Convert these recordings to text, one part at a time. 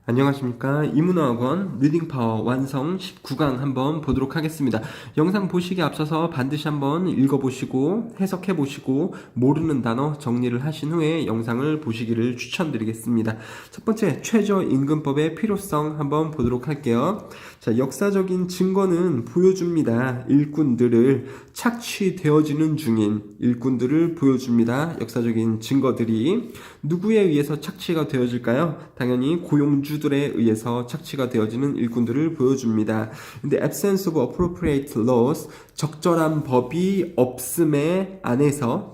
안녕하십니까. 이문화학원 리딩파워 완성 19강 한번 보도록 하겠습니다. 영상 보시기에 앞서서 반드시 한번 읽어보시고 해석해보시고 모르는 단어 정리를 하신 후에 영상을 보시기를 추천드리겠습니다. 첫 번째, 최저임금법의 필요성 한번 보도록 할게요. 자, 역사적인 증거는 보여줍니다. 일꾼들을 착취되어지는 중인 일꾼들을 보여줍니다. 역사적인 증거들이 누구에 의해서 착취가 되어질까요? 당연히 고용주들에 의해서 착취가 되어지는 일꾼들을 보여줍니다. 근데 absence of appropriate laws, 적절한 법이 없음에 안에서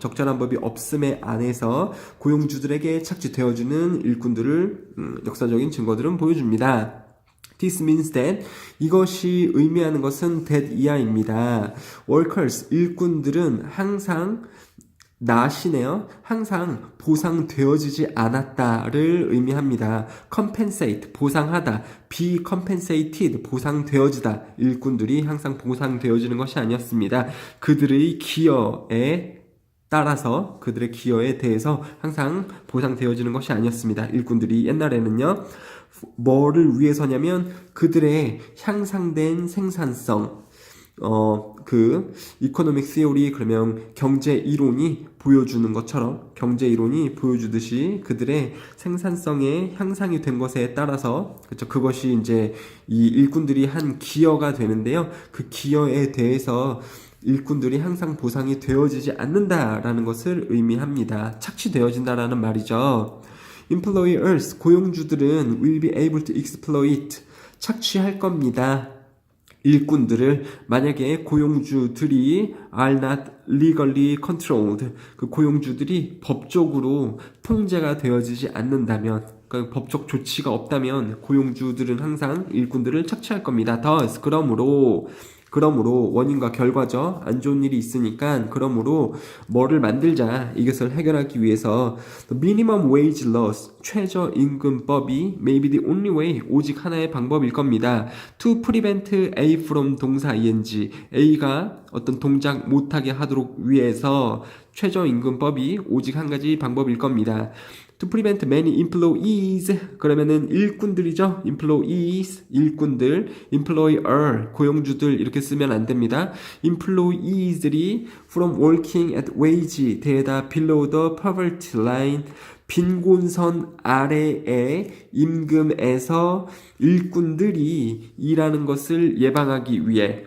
고용주들에게 착취되어지는 일꾼들을 역사적인 증거들은 보여줍니다. This means that, 이것이 의미하는 것은 that 이하입니다. Workers, 일꾼들은 항상 항상 보상되어지지 않았다를 의미합니다. compensate, 보상하다. be compensated, 보상되어지다. 일꾼들이 항상 보상되어지는 것이 아니었습니다. 그들의 기여에 대해서 항상 보상되어지는 것이 아니었습니다. 일꾼들이 옛날에는요, 뭐를 위해서냐면 그들의 향상된 생산성, 이코노믹 시오리, 그러면 경제 이론이 보여주듯이 그들의 생산성의 향상이 된 것에 따라서, 그렇죠, 그것이 이제 이 일꾼들이 한 기여가 되는데요. 그 기여에 대해서 일꾼들이 항상 보상이 되어지지 않는다라는 것을 의미합니다. 착취되어진다라는 말이죠. Employers, 고용주들은 will be able to exploit, 착취할 겁니다. 일꾼들을, 만약에 고용주들이 are not legally controlled, 그 고용주들이 법적으로 통제가 되어지지 않는다면, 그러니까 법적 조치가 없다면 고용주들은 항상 일꾼들을 착취할 겁니다. thus, 그러므로 원인과 결과죠. 안 좋은 일이 있으니까, 그러므로 뭐를 만들자, 이것을 해결하기 위해서 the minimum wage laws, 최저임금법이 may be the only way, 오직 하나의 방법일 겁니다. to prevent A from 동사 ing, A가 어떤 동작 못하게 하도록 위해서 최저임금법이 오직 한 가지 방법일 겁니다. To prevent many employees, 그러면은 일꾼들이죠. employees, 일꾼들, employer, 고용주들, 이렇게 쓰면 안 됩니다. employees들이 from working at wage, 대다 below the poverty line, 빈곤선 아래의 임금에서 일꾼들이 일하는 것을 예방하기 위해,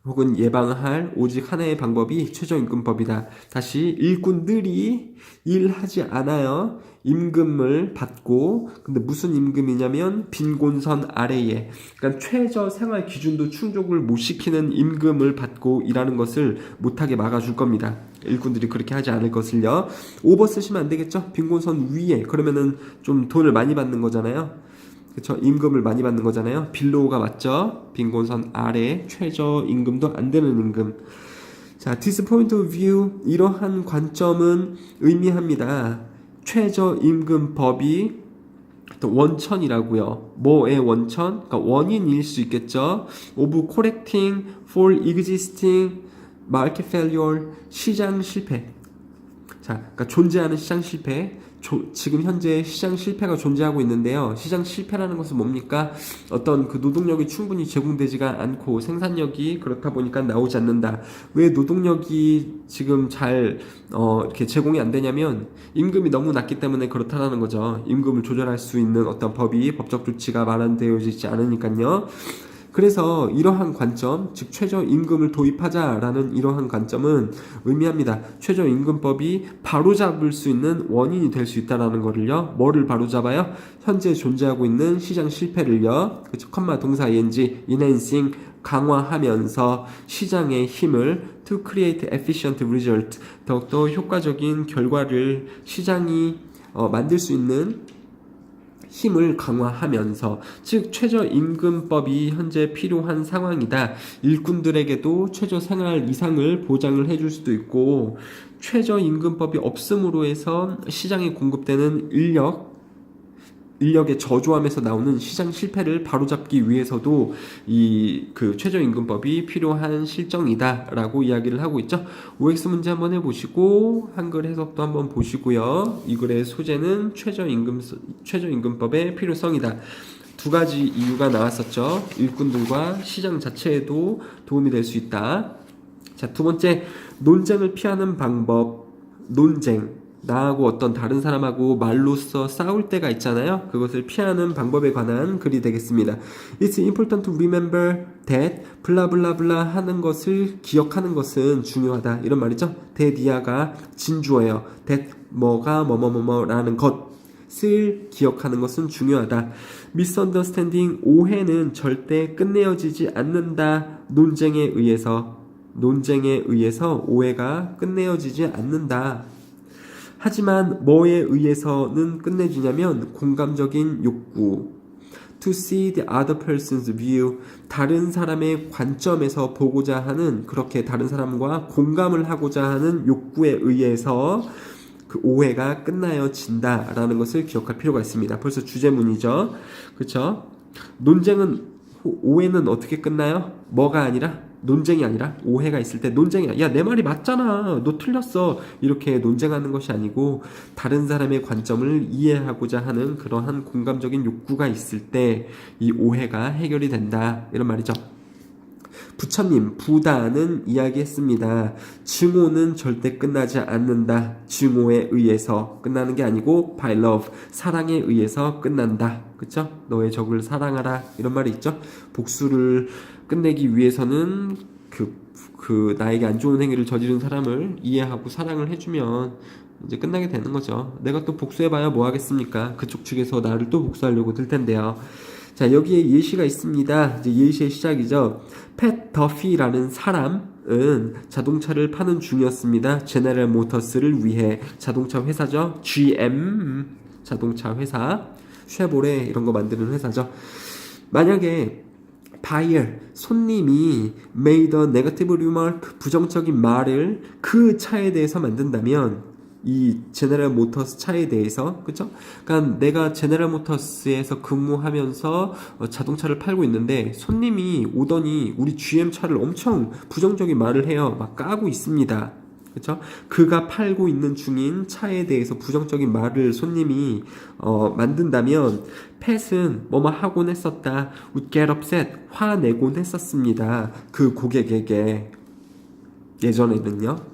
혹은 예방할 오직 하나의 방법이 최저임금법이다. 다시, 일꾼들이 일하지 않아요. 임금을 받고, 근데 무슨 임금이냐면 빈곤선 아래에, 그러니까 최저 생활 기준도 충족을 못 시키는 임금을 받고 일하는 것을 못하게 막아줄 겁니다. 일꾼들이 그렇게 하지 않을 것을요. 오버 쓰시면 안 되겠죠? 빈곤선 위에, 그러면은 좀 돈을 많이 받는 거잖아요. 그쵸? 임금을 많이 받는 거잖아요. 빌로우가 맞죠? 빈곤선 아래, 최저 임금도 안 되는 임금. 자, this point of view, 이러한 관점은 의미합니다. 최저임금법이 원천이라고요. 뭐의 원천? 그러니까 원인일 수 있겠죠. of correcting for existing market failure, 시장 실패. 자, 그러니까 존재하는 시장 실패. 지금 현재 시장 실패가 존재하고 있는데요. 시장 실패라는 것은 뭡니까? 어떤 그 노동력이 충분히 제공되지가 않고 생산력이 그렇다 보니까 나오지 않는다. 왜 노동력이 지금 잘 이렇게 제공이 안 되냐면 임금이 너무 낮기 때문에 그렇다는 거죠. 임금을 조절할 수 있는 어떤 법적 조치가 마련되어지지 않으니까요. 그래서 이러한 관점, 즉 최저임금을 도입하자라는 이러한 관점은 의미합니다. 최저임금법이 바로잡을 수 있는 원인이 될 수 있다는 거를요. 뭐를 바로잡아요? 현재 존재하고 있는 시장 실패를요. 그쵸? 컴마 동사 ing, enhancing, 강화하면서 시장의 힘을 to create efficient result, 더욱더 효과적인 결과를 시장이 만들 수 있는 힘을 강화하면서, 즉 최저임금법이 현재 필요한 상황이다. 일꾼들에게도 최저생활 이상을 보장을 해줄 수도 있고, 최저임금법이 없음으로 해서 시장에 공급되는 인력의 저조함에서 나오는 시장 실패를 바로잡기 위해서도 이 그 최저임금법이 필요한 실정이다라고 이야기를 하고 있죠. OX 문제 한번 해보시고 한글 해석도 한번 보시고요. 이 글의 소재는 최저임금법의 필요성이다. 두 가지 이유가 나왔었죠. 일꾼들과 시장 자체에도 도움이 될 수 있다. 자, 두 번째, 논쟁을 피하는 방법. 논쟁. 나하고 어떤 다른 사람하고 말로써 싸울 때가 있잖아요. 그것을 피하는 방법에 관한 글이 되겠습니다. It's important to remember that 블라블라블라 하는 것을 기억하는 것은 중요하다. 이런 말이죠. that이야가 진주어예요. that 뭐가 뭐뭐뭐뭐라는 것을 기억하는 것은 중요하다. misunderstanding 오해는 절대 끝내어지지 않는다. 논쟁에 의해서 오해가 끝내어지지 않는다. 하지만 뭐에 의해서는 끝내주냐면 공감적인 욕구. To see the other person's view. 다른 사람의 관점에서 보고자 하는, 그렇게 다른 사람과 공감을 하고자 하는 욕구에 의해서 그 오해가 끝나어진다라는 것을 기억할 필요가 있습니다. 벌써 주제문이죠. 그렇죠? 오해는 어떻게 끝나요? 뭐가 아니라? 논쟁이 아니라 오해가 있을 때 논쟁이야. 야, 내 말이 맞잖아. 너 틀렸어. 이렇게 논쟁하는 것이 아니고 다른 사람의 관점을 이해하고자 하는 그러한 공감적인 욕구가 있을 때 이 오해가 해결이 된다. 이런 말이죠. 부처님, 부다는 이야기했습니다. 증오는 절대 끝나지 않는다. 증오에 의해서 끝나는 게 아니고 by love, 사랑에 의해서 끝난다. 그쵸? 너의 적을 사랑하라. 이런 말이 있죠. 복수를 끝내기 위해서는 나에게 안 좋은 행위를 저지른 사람을 이해하고 사랑을 해주면 이제 끝나게 되는 거죠. 내가 또 복수해봐야 뭐 하겠습니까? 그쪽 측에서 나를 또 복수하려고 들 텐데요. 자, 여기에 예시가 있습니다. 이제 예시의 시작이죠. 팻 더피라는 사람은 자동차를 파는 중이었습니다. 제너럴 모터스를 위해. 자동차 회사죠. GM 자동차 회사. 쉐보레 이런 거 만드는 회사죠. 만약에 buyer, 손님이 made a negative remark, 부정적인 말을 그 차에 대해서 만든다면 이 제너럴 모터스 차에 대해서, 그쵸? 그러니까 내가 제너럴 모터스에서 근무하면서 자동차를 팔고 있는데 손님이 오더니 우리 GM 차를 엄청 부정적인 말을 해요. 막 까고 있습니다. 그쵸? 그가 팔고 있는 중인 차에 대해서 부정적인 말을 손님이 만든다면 팻은 뭐뭐 하곤 했었다. would get upset, 화내곤 했었습니다. 그 고객에게. 예전에는요.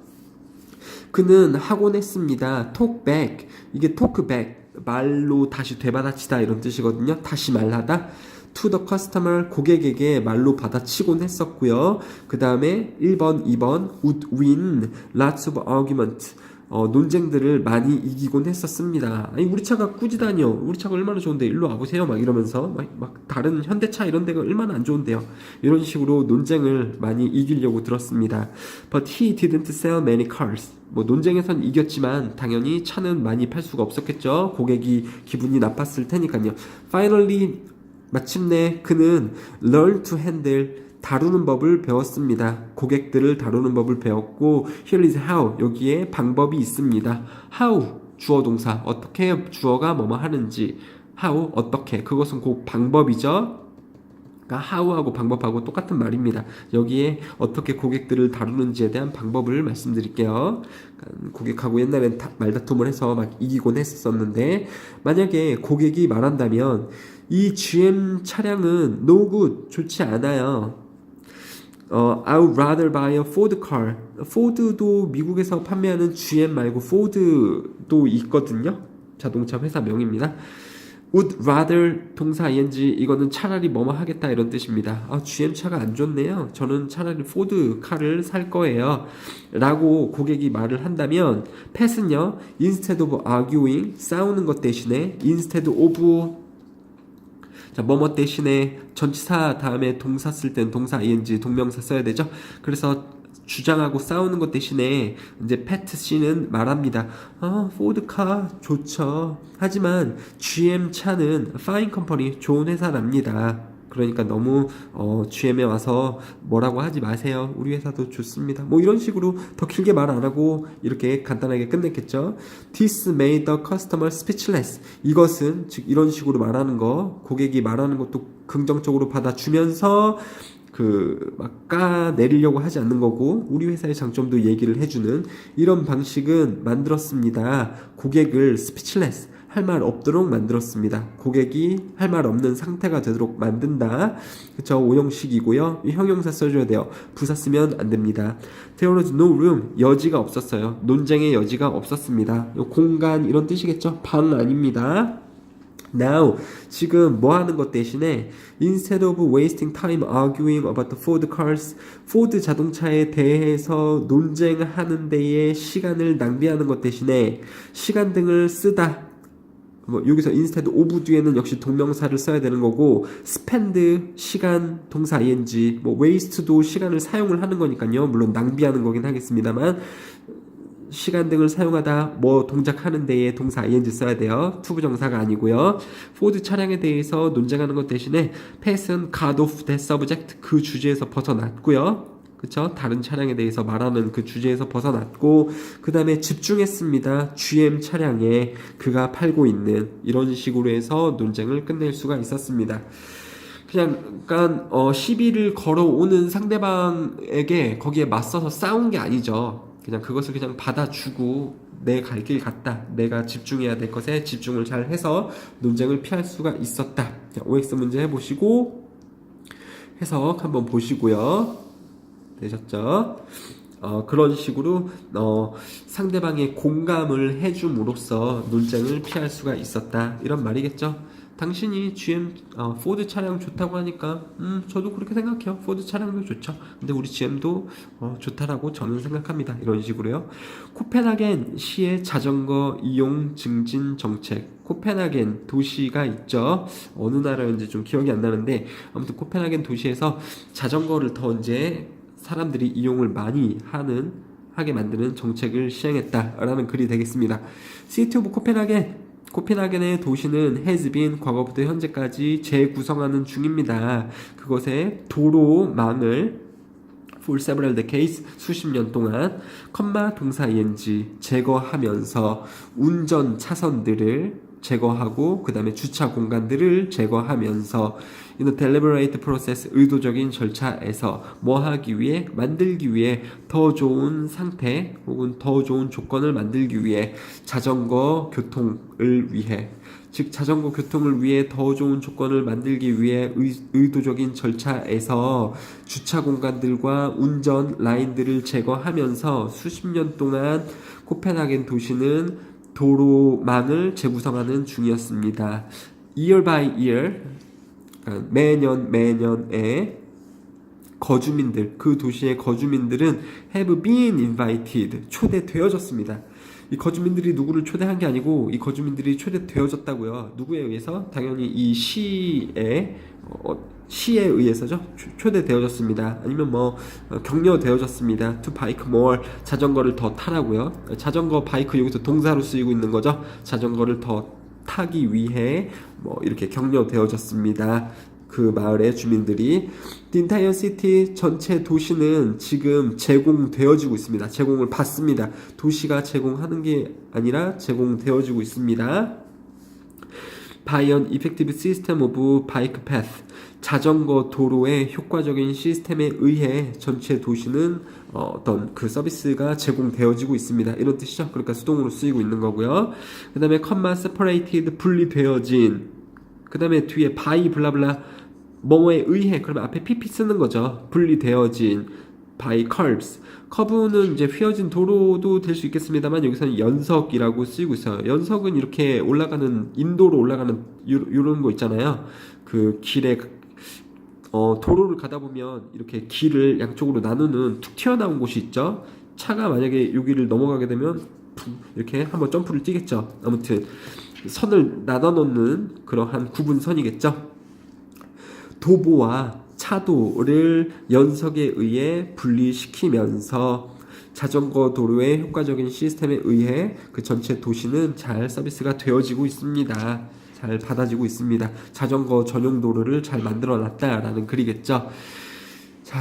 그는 하곤 했습니다. talk back. 이게 talk back. 말로 다시 되받아치다 이런 뜻이거든요. 다시 말하다. to the customer. 고객에게 말로 받아치곤 했었고요. 그 다음에 1번, 2번 would win lots of argument. 논쟁들을 많이 이기곤 했었습니다. 아니, 우리 차가 꾸지다니요. 우리 차가 얼마나 좋은데 일로 와보세요. 막 이러면서 막 다른 현대차 이런 데가 얼마나 안 좋은데요. 이런 식으로 논쟁을 많이 이기려고 들었습니다. But he didn't sell many cars. 뭐 논쟁에선 이겼지만 당연히 차는 많이 팔 수가 없었겠죠. 고객이 기분이 나빴을 테니까요. Finally, 마침내 그는 learn to handle, 다루는 법을 배웠습니다. 고객들을 다루는 법을 배웠고 here is how, 여기에 방법이 있습니다. how, 주어 동사, 어떻게 주어가 뭐뭐 하는지, how, 어떻게, 그것은 곧 방법이죠. 그러니까 how하고 방법하고 똑같은 말입니다. 여기에 어떻게 고객들을 다루는지에 대한 방법을 말씀드릴게요. 그러니까 고객하고 옛날엔 말다툼을 해서 막 이기곤 했었는데 만약에 고객이 말한다면 이 GM 차량은 no good, 좋지 않아요. I would rather buy a Ford car. 포드도 미국에서 판매하는 GM 말고 포드도 있거든요. 자동차 회사 명입니다. would rather 동사 ing, 이거는 차라리 뭐뭐 하겠다 이런 뜻입니다. GM 차가 안 좋네요. 저는 차라리 포드 카를 살 거예요. 라고 고객이 말을 한다면 팻은요, instead of arguing, 싸우는 것 대신에 instead of, 자, 뭐뭐 대신에 전치사 다음에 동사 쓸 땐 동사 ing, 동명사 써야 되죠. 그래서 주장하고 싸우는 것 대신에 이제 패트 씨는 말합니다. 포드카 좋죠. 하지만 GM 차는 fine company, 좋은 회사랍니다. 그러니까 너무 GM에 와서 뭐라고 하지 마세요. 우리 회사도 좋습니다. 뭐 이런 식으로 더 길게 말 안 하고 이렇게 간단하게 끝냈겠죠. This made the customer speechless. 이것은 즉 이런 식으로 말하는 거, 고객이 말하는 것도 긍정적으로 받아주면서 막 까내리려고 하지 않는 거고 우리 회사의 장점도 얘기를 해주는 이런 방식은 만들었습니다. 고객을 speechless 할 말 없도록 만들었습니다. 고객이 할 말 없는 상태가 되도록 만든다. 그쵸? 오형식이고요. 이 형용사 써줘야 돼요. 부사 쓰면 안 됩니다. There was no room. 여지가 없었어요. 논쟁의 여지가 없었습니다. 공간 이런 뜻이겠죠? 방 아닙니다. Now, 지금 뭐 하는 것 대신에 instead of wasting time arguing about the Ford cars, 포드 자동차에 대해서 논쟁하는 데에 시간을 낭비하는 것 대신에 시간등을 쓰다. 뭐 여기서 instead of 뒤에는 역시 동명사를 써야 되는 거고 spend 시간 동사 ing 뭐 waste도 시간을 사용을 하는 거니까요. 물론 낭비하는 거긴 하겠습니다만 시간 등을 사용하다 뭐 동작하는 데에 동사 ing 써야 돼요. 투부정사가 아니고요. 포드 차량에 대해서 논쟁하는 것 대신에 pass은 got off that subject 그 주제에서 벗어났고요. 그쵸? 다른 차량에 대해서 말하는 그 주제에서 벗어났고 그 다음에 집중했습니다. GM 차량에 그가 팔고 있는 이런 식으로 해서 논쟁을 끝낼 수가 있었습니다. 그냥 약간 시비를 걸어오는 상대방에게 거기에 맞서서 싸운 게 아니죠. 그냥 그것을 그냥 받아주고 내 갈 길 갔다. 내가 집중해야 될 것에 집중을 잘 해서 논쟁을 피할 수가 있었다. OX 문제 해보시고 해석 한번 보시고요. 되셨죠? 그런 식으로 상대방의 공감을 해줌으로써 논쟁을 피할 수가 있었다. 이런 말이겠죠? 당신이 GM 포드 차량 좋다고 하니까 저도 그렇게 생각해요. 포드 차량도 좋죠. 근데 우리 GM도 좋다라고 저는 생각합니다. 이런 식으로요. 코펜하겐 시의 자전거 이용 증진 정책. 코펜하겐 도시가 있죠. 어느 나라인지 좀 기억이 안 나는데 아무튼 코펜하겐 도시에서 자전거를 더 이제 사람들이 이용을 많이 하게 만드는 정책을 시행했다라는 글이 되겠습니다. City of 코펜하겐의 도시는 has been 과거부터 현재까지 재구성하는 중입니다. 그것의 도로망을 for several decades 수십 년 동안 동사 ing 제거하면서 운전 차선들을 제거하고 그 다음에 주차 공간들을 제거하면서 in a deliberate process 의도적인 절차에서 뭐 하기 위해 만들기 위해 더 좋은 상태 혹은 더 좋은 조건을 만들기 위해 자전거 교통을 위해 즉 자전거 교통을 위해 더 좋은 조건을 만들기 위해 의도적인 절차에서 주차 공간들과 운전 라인들을 제거하면서 수십 년 동안 코펜하겐 도시는 도로망을 재구성하는 중이었습니다. Year by year, 매년에 거주민들, 그 도시의 거주민들은 have been invited, 초대되어졌습니다. 이 거주민들이 누구를 초대한 게 아니고 이 거주민들이 초대되어졌다고요. 누구에 의해서? 당연히 이 시에 의해서죠. 초대되어졌습니다. 아니면 뭐 격려되어졌습니다. To bike more, 자전거를 더 타라고요. 자전거 바이크 여기서 동사로 쓰이고 있는 거죠. 자전거를 더 타기 위해 뭐 이렇게 격려되어졌습니다. 그 마을의 주민들이 The entire city 전체 도시는 지금 제공되어지고 있습니다. 제공을 받습니다. 도시가 제공하는 게 아니라 제공되어지고 있습니다. By an effective system of bike path 자전거 도로의 효과적인 시스템에 의해 전체 도시는 어떤 그 서비스가 제공되어지고 있습니다. 이런 뜻이죠. 그러니까 수동으로 쓰이고 있는 거고요. 그 다음에 separated 분리되어진 그 다음에 뒤에 by 블라블라 뭐뭐에 의해 그러면 앞에 pp 쓰는 거죠. 분리되어진 by curves 커브는 이제 휘어진 도로도 될 수 있겠습니다만 여기서는 연석이라고 쓰이고 있어요. 연석은 이렇게 올라가는 인도로 올라가는 이런 거 있잖아요. 그 길에 도로를 가다 보면 이렇게 길을 양쪽으로 나누는 툭 튀어나온 곳이 있죠. 차가 만약에 여기를 넘어가게 되면 이렇게 한번 점프를 뛰겠죠. 아무튼 선을 나눠놓는 그러한 구분선이겠죠. 도보와 차도를 연석에 의해 분리시키면서 자전거 도로의 효과적인 시스템에 의해 그 전체 도시는 잘 서비스가 되어지고 있습니다. 잘 받아지고 있습니다. 자전거 전용 도로를 잘 만들어 놨다라는 글이겠죠. 자,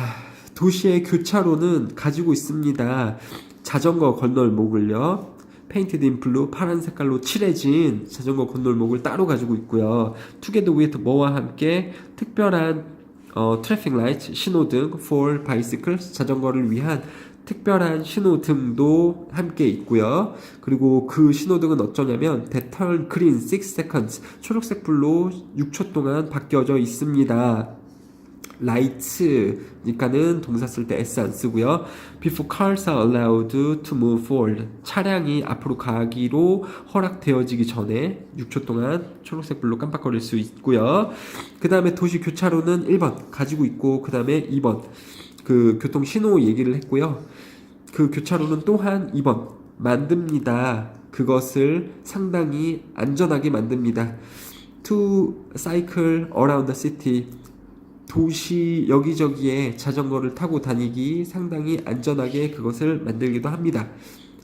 도시의 교차로는 가지고 있습니다. 자전거 건널목을요. 페인티드 인 블루 파란 색깔로 칠해진 자전거 건널목을 따로 가지고 있고요. Together with 뭐와 함께 특별한 트래픽 라이트 신호등 for bicycles 자전거를 위한 특별한 신호등도 함께 있고요. 그리고 그 신호등은 어쩌냐면 That turn green 6 seconds 초록색 불로 6초 동안 바뀌어져 있습니다. light니까는 동사 쓸 때 s 안 쓰고요. Before cars are allowed to move forward 차량이 앞으로 가기로 허락되어지기 전에 6초 동안 초록색 불로 깜빡거릴 수 있고요. 그 다음에 도시 교차로는 1번 가지고 있고 그 다음에 2번 그 교통 신호 얘기를 했고요. 그 교차로는 또한 2번 만듭니다. 그것을 상당히 안전하게 만듭니다. To cycle around the city 도시 여기저기에 자전거를 타고 다니기 상당히 안전하게 그것을 만들기도 합니다.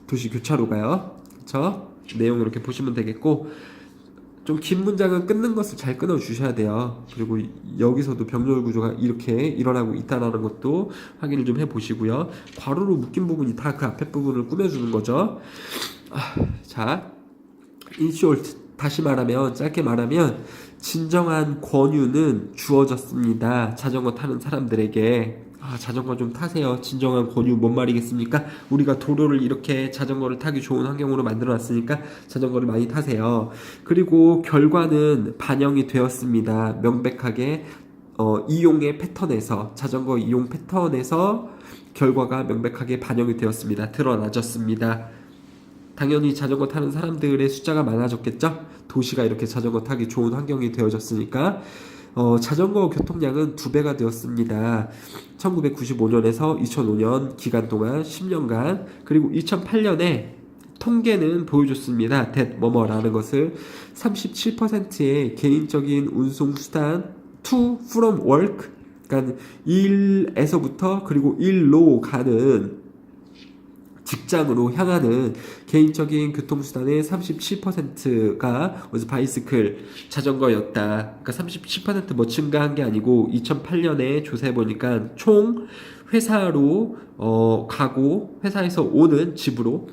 도시 교차로가요. 그쵸? 내용 이렇게 보시면 되겠고 좀 긴 문장은 끊는 것을 잘 끊어 주셔야 돼요. 그리고 여기서도 병렬 구조가 이렇게 일어나고 있다는 것도 확인을 좀 해 보시고요. 괄호로 묶인 부분이 다 그 앞에 부분을 꾸며주는 거죠. 자, in short 다시 말하면 짧게 말하면 진정한 권유는 주어졌습니다. 자전거 타는 사람들에게 자전거 좀 타세요. 진정한 권유 뭔 말이겠습니까? 우리가 도로를 이렇게 자전거를 타기 좋은 환경으로 만들어놨으니까 자전거를 많이 타세요. 그리고 결과는 반영이 되었습니다. 명백하게 이용의 패턴에서 자전거 이용 패턴에서 결과가 명백하게 반영이 되었습니다. 드러나졌습니다. 당연히 자전거 타는 사람들의 숫자가 많아졌겠죠? 도시가 이렇게 자전거 타기 좋은 환경이 되어졌으니까 자전거 교통량은 2배가 되었습니다. 1995년에서 2005년 기간 동안 10년간 그리고 2008년에 통계는 보여줬습니다. that 뭐뭐라는 것을 37%의 개인적인 운송수단 to from work 그러니까 일에서부터 그리고 일로 가는 직장으로 향하는 개인적인 교통수단의 37%가 바이스클 자전거였다. 그러니까 37%뭐 증가한 게 아니고 2008년에 조사해보니까 총 회사로 가고 회사에서 오는 집으로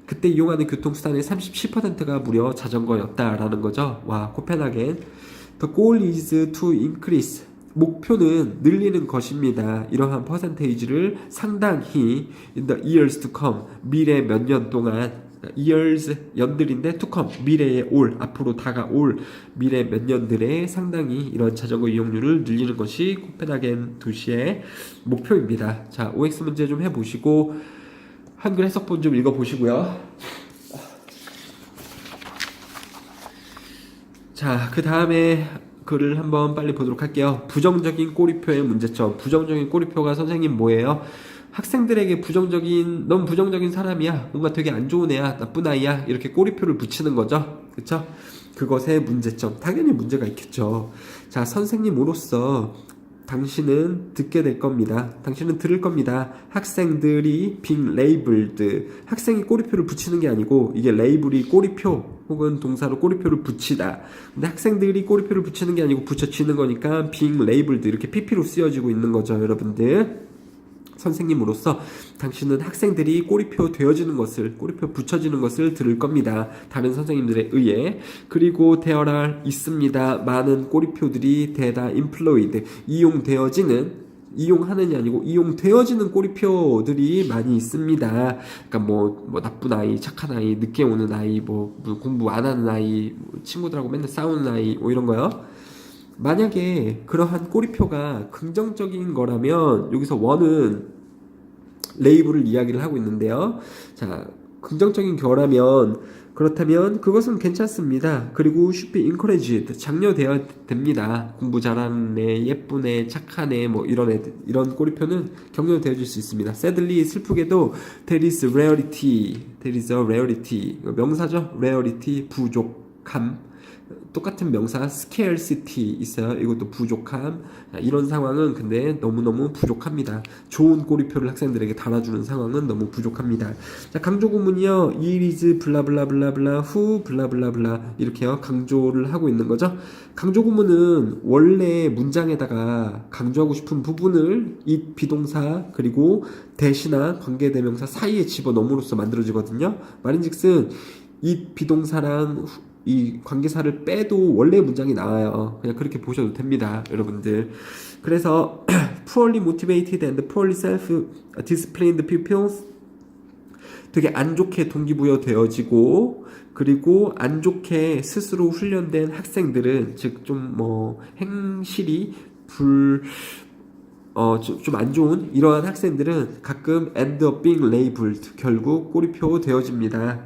그때 이용하는 교통수단의 37%가 무려 자전거였다라는 거죠. 와, 코펜하겐. The goal is to increase 목표는 늘리는 것입니다. 이러한 퍼센테이지를 상당히 in the years to come 미래 몇 년 동안 years 연들인데 to come 미래에 올 앞으로 다가올 미래 몇 년들에 상당히 이런 자전거 이용률을 늘리는 것이 코펜하겐 도시의 목표입니다. 자, OX 문제 좀 해보시고 한글 해석본 좀 읽어보시고요. 자, 그 다음에 글을 한번 빨리 보도록 할게요. 부정적인 꼬리표의 문제점. 부정적인 꼬리표가 선생님 뭐예요? 학생들에게 넌 부정적인 사람이야. 뭔가 되게 안 좋은 애야. 나쁜 아이야. 이렇게 꼬리표를 붙이는 거죠. 그쵸? 그것의 문제점. 당연히 문제가 있겠죠. 자, 선생님으로서 당신은 듣게 될 겁니다. 당신은 들을 겁니다. 학생들이 being labeled. 학생이 꼬리표를 붙이는 게 아니고 이게 레이블이 꼬리표 혹은 동사로 꼬리표를 붙이다. 근데 학생들이 꼬리표를 붙이는 게 아니고 붙여지는 거니까 being labeled 이렇게 PP로 쓰여지고 있는 거죠, 여러분들. 선생님으로서 당신은 학생들이 꼬리표 되어지는 것을 꼬리표 붙여지는 것을 들을 겁니다. 다른 선생님들에 의해. 그리고 there are 있습니다. 많은 꼬리표들이 that are employed 이용하는이 아니고 이용되어지는 꼬리표들이 많이 있습니다. 그러니까 뭐 나쁜 아이, 착한 아이, 늦게 오는 아이, 뭐 공부 안 하는 아이, 친구들하고 맨날 싸우는 아이, 뭐 이런 거요. 만약에 그러한 꼬리표가 긍정적인 거라면 여기서 원은 레이블을 이야기를 하고 있는데요. 자, 긍정적인 거라면 그렇다면 그것은 괜찮습니다. 그리고 should be encouraged 장려되어야 됩니다. 공부 잘하는 애, 예쁜 애, 착한 애, 뭐 이런 애들, 이런 꼬리표는 격려되어질 수 있습니다. sadly 슬프게도 there is a rarity 명사죠. rarity 부족함 똑같은 명사 scarcity 있어요. 이것도 부족함. 이런 상황은 근데 너무너무 부족합니다. 좋은 꼬리표를 학생들에게 달아주는 상황은 너무 부족합니다. 자, 강조 구문이요. it is 블라블라블라블라 who 블라블라블라 이렇게요. 강조를 하고 있는 거죠. 강조 구문은 원래 문장에다가 강조하고 싶은 부분을 it 비동사 그리고 대시나 관계대명사 사이에 집어넣음으로써 만들어지거든요. 말인즉슨 it 비동사랑 이 관계사를 빼도 원래 문장이 나와요. 그냥 그렇게 보셔도 됩니다, 여러분들. 그래서 poorly motivated and poorly self-disciplined pupils 되게 안 좋게 동기부여되어지고 그리고 안 좋게 스스로 훈련된 학생들은 즉 좀 뭐 행실이 좀 안 좋은 이러한 학생들은 가끔 end up being labeled 결국 꼬리표 되어집니다.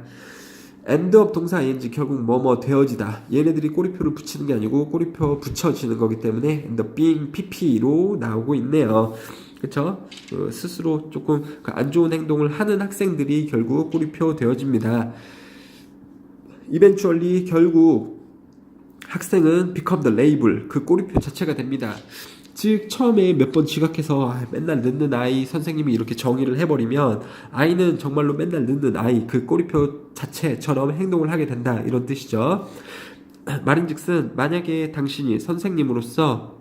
end up 동사 ing 결국 뭐뭐 되어지다. 얘네들이 꼬리표를 붙이는 게 아니고 꼬리표 붙여지는 거기 때문에 end up being pp로 나오고 있네요. 그쵸? 스스로 조금 안 좋은 행동을 하는 학생들이 결국 꼬리표 되어집니다. eventually 결국 학생은 become the label 그 꼬리표 자체가 됩니다. 즉 처음에 몇 번 지각해서 맨날 늦는 아이 선생님이 이렇게 정의를 해버리면 아이는 정말로 맨날 늦는 아이 그 꼬리표 자체처럼 행동을 하게 된다 이런 뜻이죠. 말인즉슨 만약에 당신이 선생님으로서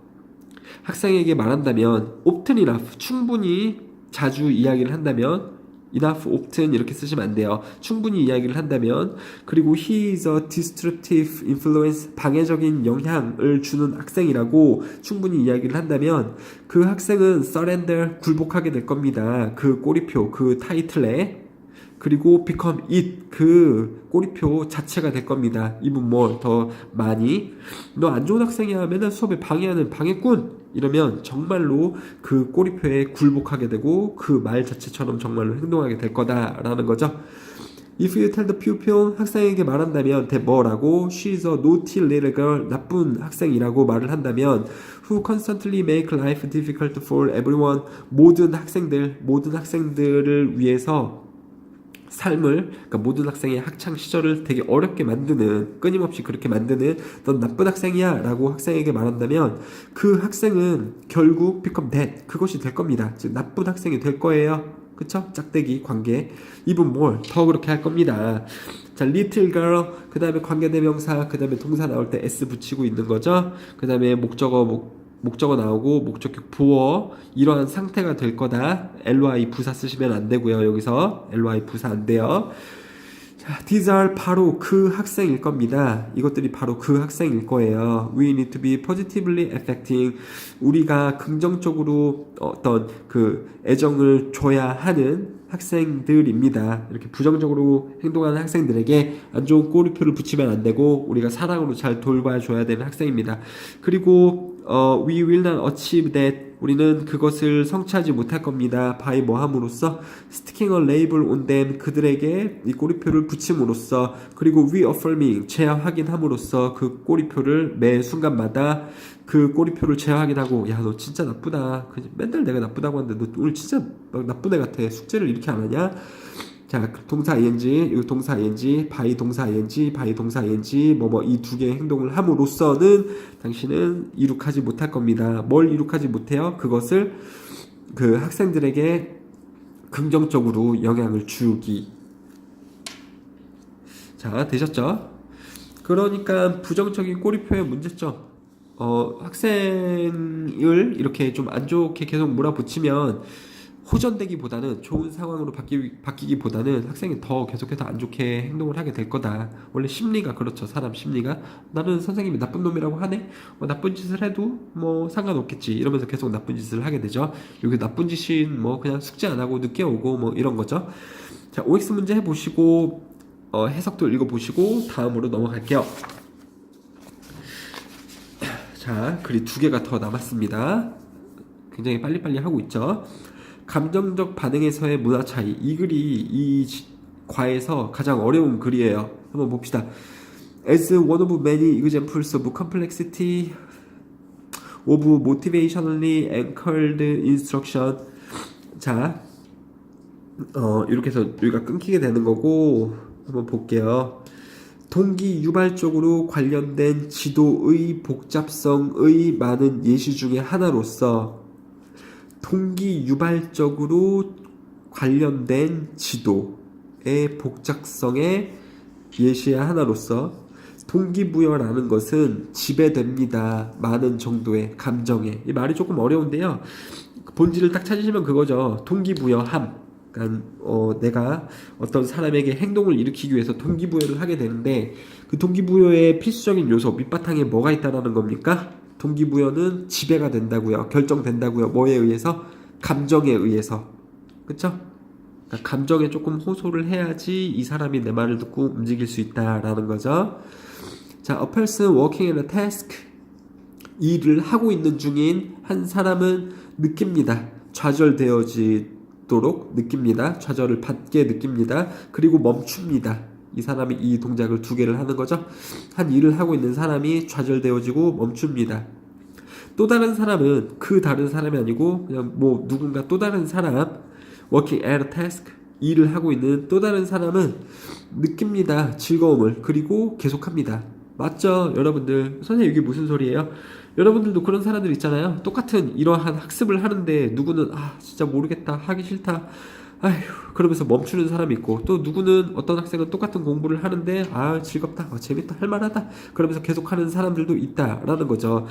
학생에게 말한다면 often enough 충분히 자주 이야기를 한다면 enough often 이렇게 쓰시면 안 돼요. 충분히 이야기를 한다면 그리고 he is a destructive influence 방해적인 영향을 주는 학생이라고 충분히 이야기를 한다면 그 학생은 surrender 굴복하게 될 겁니다. 그 꼬리표 그 타이틀에 그리고 become it 그 꼬리표 자체가 될 겁니다. even more 더 많이 너 안 좋은 학생이야 맨날 수업에 방해하는 방해꾼 이러면 정말로 그 꼬리표에 굴복하게 되고 그 말 자체처럼 정말로 행동하게 될 거다라는 거죠. If you tell the pupil 학생에게 말한다면 뭐라고 she's a naughty little girl 나쁜 학생이라고 말을 한다면 who constantly make life difficult for everyone 모든 학생들을 위해서 삶을 그러니까 모든 학생의 학창 시절을 되게 어렵게 만드는 끊임없이 그렇게 만드는 넌 나쁜 학생이야 라고 학생에게 말한다면 그 학생은 결국 become that 그것이 될 겁니다. 즉 나쁜 학생이 될 거예요. 그쵸? 짝대기 관계 even more 더 그렇게 할 겁니다. 자 little girl 그 다음에 관계대명사 그 다음에 동사 나올 때 s 붙이고 있는 거죠. 그 다음에 목적어 나오고 목적격 부어 이러한 상태가 될 거다. ly 부사 쓰시면 안 되고요. 여기서 ly 부사 안 돼요. 자, these are 바로 그 학생일 겁니다. 이것들이 바로 그 학생일 거예요. We need to be positively affecting 우리가 긍정적으로 어떤 그 애정을 줘야 하는 학생들입니다. 이렇게 부정적으로 행동하는 학생들에게 안 좋은 꼬리표를 붙이면 안 되고 우리가 사랑으로 잘 돌봐줘야 되는 학생입니다. 그리고 we will not achieve that 우리는 그것을 성취하지 못할 겁니다. by 뭐함으로써 sticking a label on them 그들에게 이 꼬리표를 붙임으로써 그리고 reaffirming 재확인함으로써 그 꼬리표를 매 순간마다 그 꼬리표를 재확인하고 야 너 진짜 나쁘다 맨날 내가 나쁘다고 하는데 너 오늘 진짜 나쁜 애 같아 숙제를 이렇게 안 하냐 자 동사 ing 이거 동사 ing by 동사 ing by 동사 ing 이 두 개의 행동을 함으로써는 당신은 이룩하지 못할 겁니다. 뭘 이룩하지 못해요? 그것을 그 학생들에게 긍정적으로 영향을 주기. 자 되셨죠? 그러니까 부정적인 꼬리표의 문제점 학생을 이렇게 좀 안 좋게 계속 몰아붙이면 호전되기보다는 좋은 상황으로 바뀌기보다는 학생이 더 계속해서 안 좋게 행동을 하게 될 거다. 원래 심리가 그렇죠. 사람 심리가 나는 선생님이 나쁜 놈이라고 하네. 나쁜 짓을 해도 상관없겠지. 이러면서 계속 나쁜 짓을 하게 되죠. 여기 나쁜 짓인 그냥 숙제 안 하고 늦게 오고 이런 거죠. 자, OX 문제 해보시고 해석도 읽어보시고 다음으로 넘어갈게요. 자, 글이 2개가 더 남았습니다. 굉장히 빨리빨리 하고 있죠. 감정적 반응에서의 문화 차이. 이 글이 이 과에서 가장 어려운 글이에요. 한번 봅시다. As one of many examples of complexity of motivationally anchored instruction. 자, 이렇게 해서 여기가 끊기게 되는 거고 한번 볼게요. 동기 유발적으로 관련된 지도의 복잡성의 많은 예시 중에 하나로서 동기 유발적으로 관련된 지도의 복잡성의 예시의 하나로서 동기부여라는 것은 지배됩니다. 많은 정도의 감정에. 이 말이 조금 어려운데요. 본질을 딱 찾으시면 그거죠. 동기부여함. 그러니까 내가 어떤 사람에게 행동을 일으키기 위해서 동기부여를 하게 되는데 그 동기부여의 필수적인 요소 밑바탕에 뭐가 있다라는 겁니까? 동기부여는 지배가 된다고요. 결정된다고요. 뭐에 의해서? 감정에 의해서. 그쵸? 그러니까 감정에 조금 호소를 해야지 이 사람이 내 말을 듣고 움직일 수 있다라는 거죠. 자, a person working in a task. 일을 하고 있는 중인 한 사람은 느낍니다. 좌절되어지도록 느낍니다. 좌절을 받게 느낍니다. 그리고 멈춥니다. 이 사람이 이 동작을 두 개를 하는 거죠. 한 일을 하고 있는 사람이 좌절되어지고 멈춥니다. 또 다른 사람은 그 다른 사람이 아니고 그냥 뭐 누군가 또 다른 사람 working at a task 일을 하고 있는 또 다른 사람은 느낍니다. 즐거움을. 그리고 계속합니다. 맞죠? 여러분들 선생님 이게 무슨 소리예요? 여러분들도 그런 사람들 있잖아요. 똑같은 이러한 학습을 하는데 누구는 진짜 모르겠다 하기 싫다 아휴 그러면서 멈추는 사람이 있고 또 누구는 어떤 학생은 똑같은 공부를 하는데 즐겁다 재밌다 할만하다 그러면서 계속하는 사람들도 있다라는 거죠.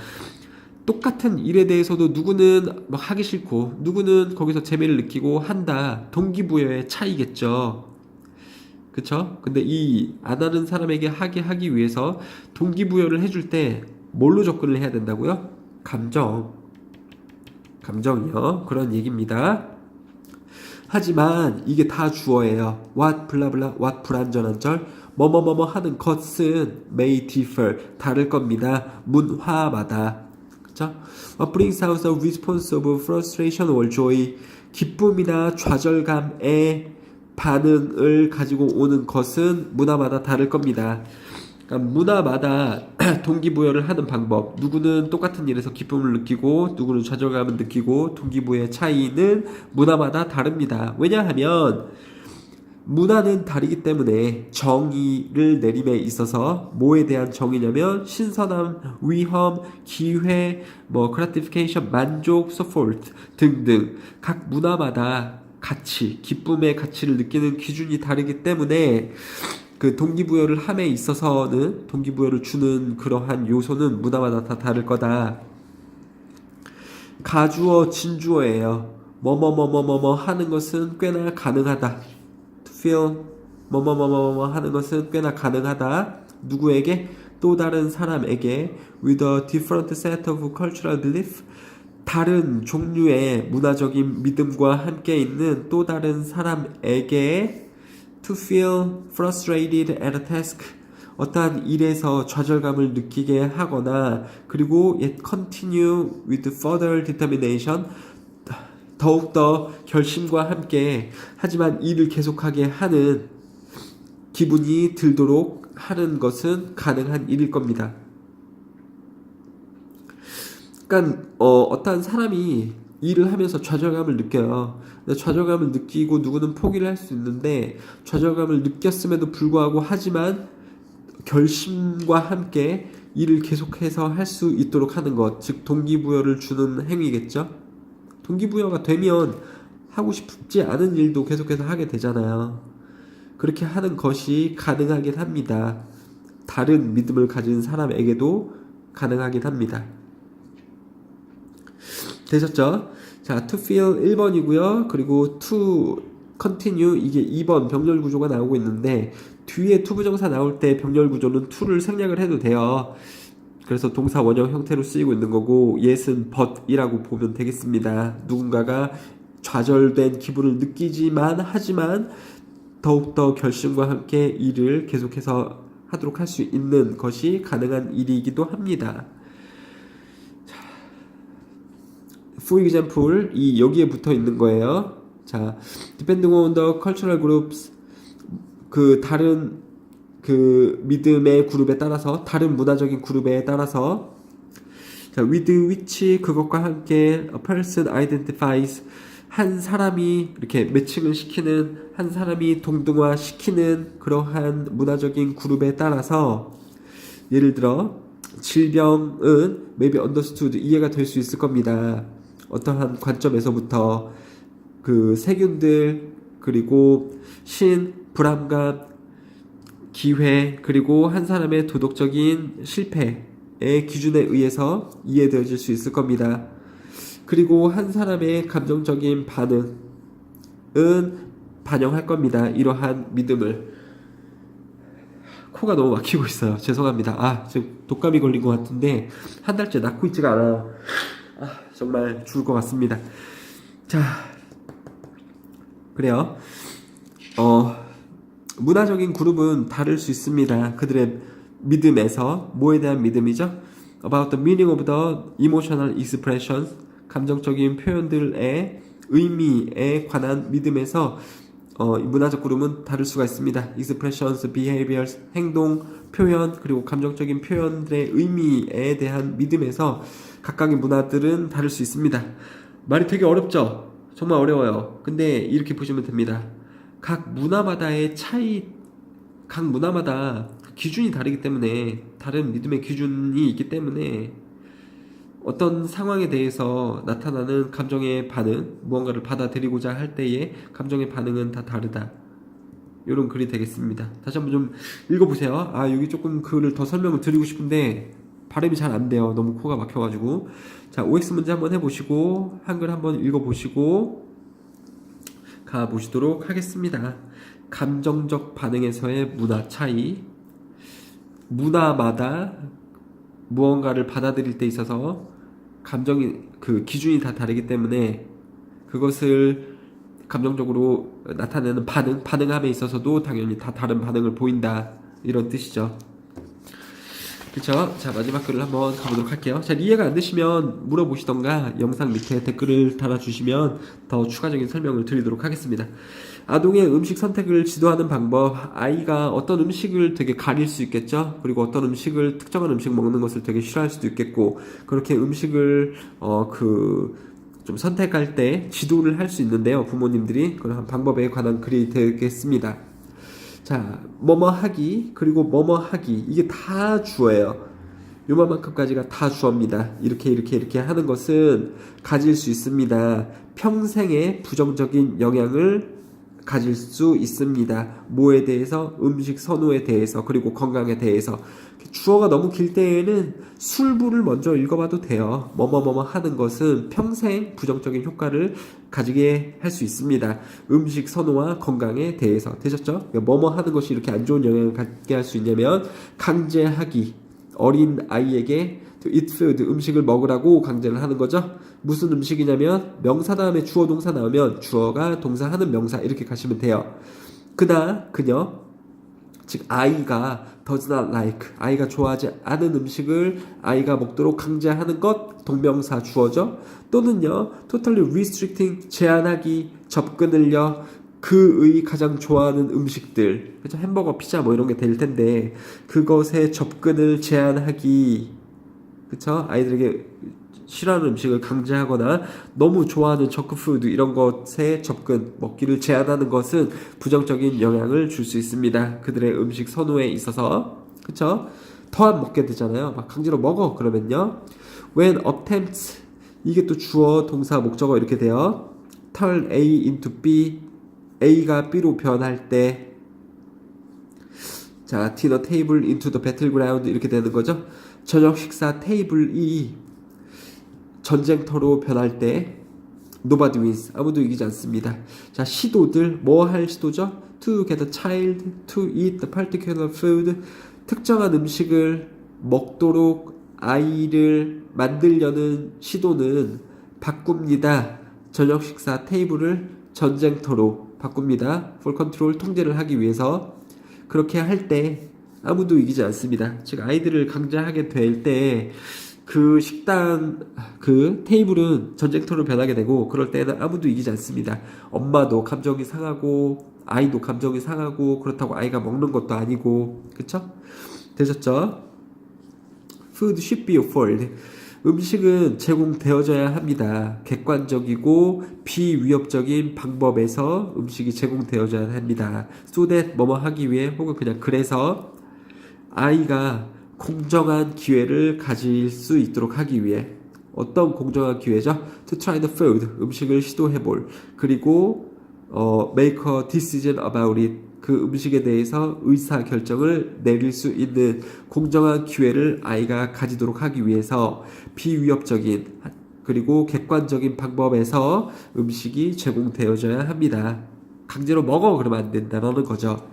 똑같은 일에 대해서도 누구는 막 하기 싫고 누구는 거기서 재미를 느끼고 한다. 동기부여의 차이겠죠. 그쵸? 근데 이 안 하는 사람에게 하기 위해서 동기부여를 해줄 때 뭘로 접근을 해야 된다고요? 감정이요. 그런 얘기입니다. 하지만 이게 다 주어예요. what 블라블라 what 불완전한 절 뭐뭐뭐뭐 하는 것은 may differ 다를 겁니다. 문화마다. 그쵸? What brings out the response of frustration or joy 기쁨이나 좌절감의 반응을 가지고 오는 것은 문화마다 다를 겁니다. 그러니까 문화마다 동기부여를 하는 방법 누구는 똑같은 일에서 기쁨을 느끼고 누구는 좌절감을 느끼고 동기부여의 차이는 문화마다 다릅니다. 왜냐하면 문화는 다르기 때문에 정의를 내림에 있어서 뭐에 대한 정의냐면 신선함, 위험, 기회, gratification, 만족, so forth 등등 각 문화마다 가치, 기쁨의 가치를 느끼는 기준이 다르기 때문에 그 동기부여를 함에 있어서는 동기부여를 주는 그러한 요소는 문화마다 다 다를 거다. 가주어, 진주어예요. 뭐뭐뭐뭐뭐 하는 것은 꽤나 가능하다. To feel 뭐뭐뭐뭐 하는 것은 꽤나 가능하다. 누구에게? 또 다른 사람에게 with a different set of cultural belief 다른 종류의 문화적인 믿음과 함께 있는 또 다른 사람에게 to feel frustrated at a task 어떠한 일에서 좌절감을 느끼게 하거나 그리고 yet continue with further determination 더욱더 결심과 함께 하지만 일을 계속하게 하는 기분이 들도록 하는 것은 가능한 일일 겁니다. 그러니까 어떠한 사람이 일을 하면서 좌절감을 느껴요. 좌절감을 느끼고 누구는 포기를 할 수 있는데 좌절감을 느꼈음에도 불구하고 하지만 결심과 함께 일을 계속해서 할 수 있도록 하는 것, 즉 동기부여를 주는 행위겠죠. 동기부여가 되면 하고 싶지 않은 일도 계속해서 하게 되잖아요. 그렇게 하는 것이 가능하긴 합니다. 다른 믿음을 가진 사람에게도 가능하긴 합니다. 되셨죠? 자, to feel 1번이고요. 그리고 to continue 이게 2번 병렬 구조가 나오고 있는데 뒤에 to 부정사 나올 때 병렬 구조는 to를 생략을 해도 돼요. 그래서 동사 원형 형태로 쓰이고 있는 거고 yes은 but이라고 보면 되겠습니다. 누군가가 좌절된 기분을 느끼지만 하지만 더욱더 결심과 함께 일을 계속해서 하도록 할 수 있는 것이 가능한 일이기도 합니다. For example, 여기에 붙어 있는 거예요. 자, depending on the cultural groups, 다른 믿음의 그룹에 따라서, 다른 문화적인 그룹에 따라서, 자, with which 그것과 함께 a person identifies 한 사람이 이렇게 매칭을 시키는, 한 사람이 동등화 시키는 그러한 문화적인 그룹에 따라서, 예를 들어 질병은 maybe understood, 이해가 될 수 있을 겁니다. 어떠한 관점에서부터 그 세균들, 그리고 불안감, 기회, 그리고 한 사람의 도덕적인 실패의 기준에 의해서 이해되어질 수 있을 겁니다. 그리고 한 사람의 감정적인 반응은 반영할 겁니다. 이러한 믿음을. 코가 너무 막히고 있어요. 죄송합니다. 지금 독감이 걸린 것 같은데 한 달째 낫고 있지가 않아요. 정말 죽을 것 같습니다. 자, 그래요. 문화적인 그룹은 다를 수 있습니다. 그들의 믿음에서. 뭐에 대한 믿음이죠? About the meaning of the emotional expressions, 감정적인 표현들의 의미에 관한 믿음에서 문화적 그룹은 다를 수가 있습니다. expressions, behaviors, 행동, 표현, 그리고 감정적인 표현들의 의미에 대한 믿음에서 각각의 문화들은 다를 수 있습니다. 말이 되게 어렵죠? 정말 어려워요. 근데 이렇게 보시면 됩니다. 각 문화마다의 차이, 각 문화마다 기준이 다르기 때문에, 다른 믿음의 기준이 있기 때문에 어떤 상황에 대해서 나타나는 감정의 반응, 무언가를 받아들이고자 할 때의 감정의 반응은 다 다르다. 이런 글이 되겠습니다. 다시 한번 좀 읽어보세요. 여기 조금 글을 더 설명을 드리고 싶은데 발음이 잘 안 돼요. 너무 코가 막혀가지고. 자, OX 문제 한번 해보시고 한글 한번 읽어보시고 가보시도록 하겠습니다. 감정적 반응에서의 문화 차이. 문화마다 무언가를 받아들일 때 있어서 감정이, 그 기준이 다 다르기 때문에 그것을 감정적으로 나타내는 반응함에 있어서도 당연히 다 다른 반응을 보인다. 이런 뜻이죠. 그쵸? 자, 마지막 글을 한번 가보도록 할게요. 자, 이해가 안 되시면 물어보시던가 영상 밑에 댓글을 달아주시면 더 추가적인 설명을 드리도록 하겠습니다. 아동의 음식 선택을 지도하는 방법. 아이가 어떤 음식을 되게 가릴 수 있겠죠? 그리고 어떤 음식을, 특정한 음식 먹는 것을 되게 싫어할 수도 있겠고, 그렇게 음식을 좀 선택할 때 지도를 할 수 있는데요. 부모님들이 그런 방법에 관한 글이 되겠습니다. 자, 뭐뭐 하기, 그리고 뭐뭐 하기, 이게 다 주어예요. 요만큼까지가 다 주어입니다. 이렇게 하는 것은 가질 수 있습니다. 평생의 부정적인 영향을 가질 수 있습니다. 뭐에 대해서? 음식 선호에 대해서, 그리고 건강에 대해서. 주어가 너무 길 때에는 술부를 먼저 읽어봐도 돼요. 뭐뭐뭐뭐 하는 것은 평생 부정적인 효과를 가지게 할 수 있습니다. 음식 선호와 건강에 대해서. 되셨죠? 뭐뭐 하는 것이 이렇게 안 좋은 영향을 갖게 할 수 있냐면, 강제하기. 어린 아이에게 to eat food, 음식을 먹으라고 강제를 하는 거죠. 무슨 음식이냐면, 명사 다음에 주어 동사 나오면 주어가 동사 하는 명사, 이렇게 가시면 돼요. 그나, 그녀, 즉 아이가 does not like, 아이가 좋아하지 않은 음식을 아이가 먹도록 강제하는 것, 동명사 주어죠. 또는요, totally restricting, 제한하기, 접근을요, 그의 가장 좋아하는 음식들, 그렇죠? 햄버거, 피자 뭐 이런 게 될 텐데 그것에 접근을 제한하기, 그렇죠? 아이들에게 싫어하는 음식을 강제하거나 너무 좋아하는 저크푸드 이런 것에 접근, 먹기를 제한하는 것은 부정적인 영향을 줄 수 있습니다. 그들의 음식 선호에 있어서. 그쵸? 더 안 먹게 되잖아요. 막 강제로 먹어 그러면요. When attempts, 이게 또 주어, 동사, 목적어 이렇게 돼요. Turn A into B, A가 B로 변할 때. 자, dinner table into the battleground 이렇게 되는 거죠. 저녁 식사 테이블이 전쟁터로 변할 때 nobody wins, 아무도 이기지 않습니다. 자, 시도들, 뭐 할 시도죠? to get a child to eat the particular food, 특정한 음식을 먹도록 아이를 만들려는 시도는 바꿉니다. 저녁 식사 테이블을 전쟁터로 바꿉니다. for control, 통제를 하기 위해서. 그렇게 할 때 아무도 이기지 않습니다. 즉 아이들을 강제하게 될 때 그 식당, 그 테이블은 전쟁터로 변하게 되고, 그럴 때는 아무도 이기지 않습니다. 엄마도 감정이 상하고 아이도 감정이 상하고, 그렇다고 아이가 먹는 것도 아니고. 그쵸? 되셨죠? Food should be offered, 음식은 제공되어져야 합니다. 객관적이고 비위협적인 방법에서 음식이 제공되어져야 합니다. so that 뭐뭐 하기 위해 혹은 그냥 그래서 아이가 공정한 기회를 가질 수 있도록 하기 위해 어떤 공정한 기회죠? To try the food 음식을 시도해볼 그리고 make a decision about it 그 음식에 대해서 의사 결정을 내릴 수 있는 공정한 기회를 아이가 가지도록 하기 위해서 비위협적인 그리고 객관적인 방법에서 음식이 제공되어져야 합니다. 강제로 먹어 그러면 안 된다는 거죠.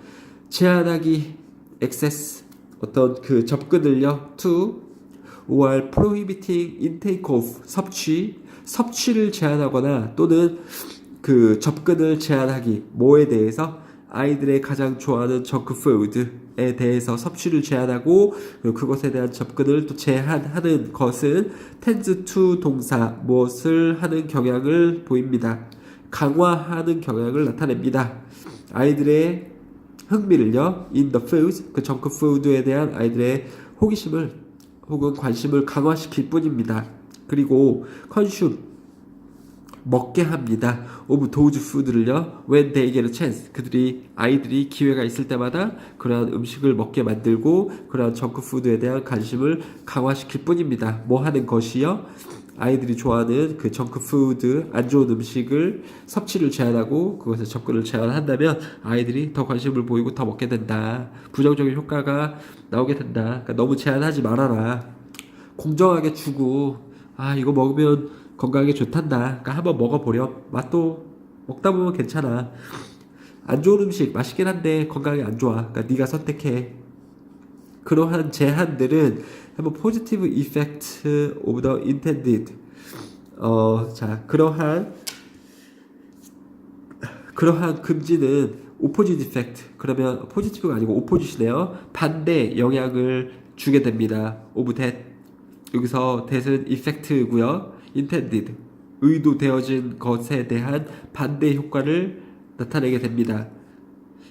제한하기 excess 어떤 그 접근을요 to or prohibiting intake of 섭취를 제한하거나 또는 그 접근을 제한하기 뭐에 대해서 아이들의 가장 좋아하는 정크푸드에 대해서 섭취를 제한하고 그리고 그것에 대한 접근을 또 제한하는 것은 tends to 동사 무엇을 하는 경향을 보입니다. 강화하는 경향을 나타냅니다. 아이들의 흥미를요 in the food 그 정크푸드에 대한 아이들의 호기심을 혹은 관심을 강화시킬 뿐입니다. 그리고 consume 먹게 합니다. of those food를요 when they get a chance 아이들이 기회가 있을 때마다 그러한 음식을 먹게 만들고 그러한 정크푸드에 대한 관심을 강화시킬 뿐입니다. 뭐 하는 것이요? 아이들이 좋아하는 그 정크푸드 안 좋은 음식을 섭취를 제한하고 그것에 접근을 제한한다면 아이들이 더 관심을 보이고 더 먹게 된다. 부정적인 효과가 나오게 된다. 그러니까 너무 제한하지 말아라. 공정하게 주고 이거 먹으면 건강에 좋단다. 그러니까 한번 먹어보렴. 맛도 먹다 보면 괜찮아. 안 좋은 음식 맛있긴 한데 건강에 안 좋아. 그러니까 네가 선택해. 그러한 제한들은 한번 positive effect of the intended 자 그러한 금지는 opposite effect 그러면 positive가 아니고 opposite이네요. 반대 영향을 주게 됩니다. of that 여기서 that은 effect고요. intended 의도되어진 것에 대한 반대 효과를 나타내게 됩니다.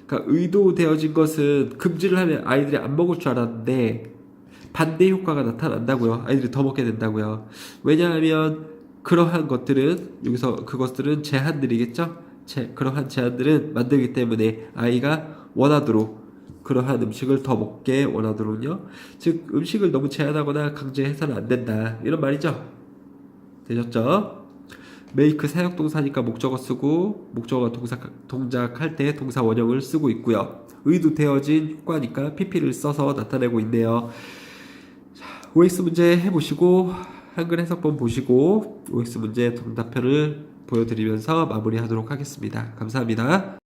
그러니까 의도되어진 것은 금지를 하면 아이들이 안 먹을 줄 알았는데 반대 효과가 나타난다고요. 아이들이 더 먹게 된다고요. 왜냐하면 그러한 것들은 여기서 그것들은 제한들이겠죠. 그러한 제한들은 만들기 때문에 아이가 원하도록 그러한 음식을 더 먹게 원하도록요. 즉 음식을 너무 제한하거나 강제해서는 안 된다. 이런 말이죠. 되셨죠? make 사역동사니까 목적어 쓰고 목적어 동작할 때 동사 원형을 쓰고 있고요. 의도되어진 효과니까 pp를 써서 나타내고 있네요. 자, OX 문제 해보시고 한글 해석본 보시고 OX 문제 정답표를 보여드리면서 마무리하도록 하겠습니다. 감사합니다.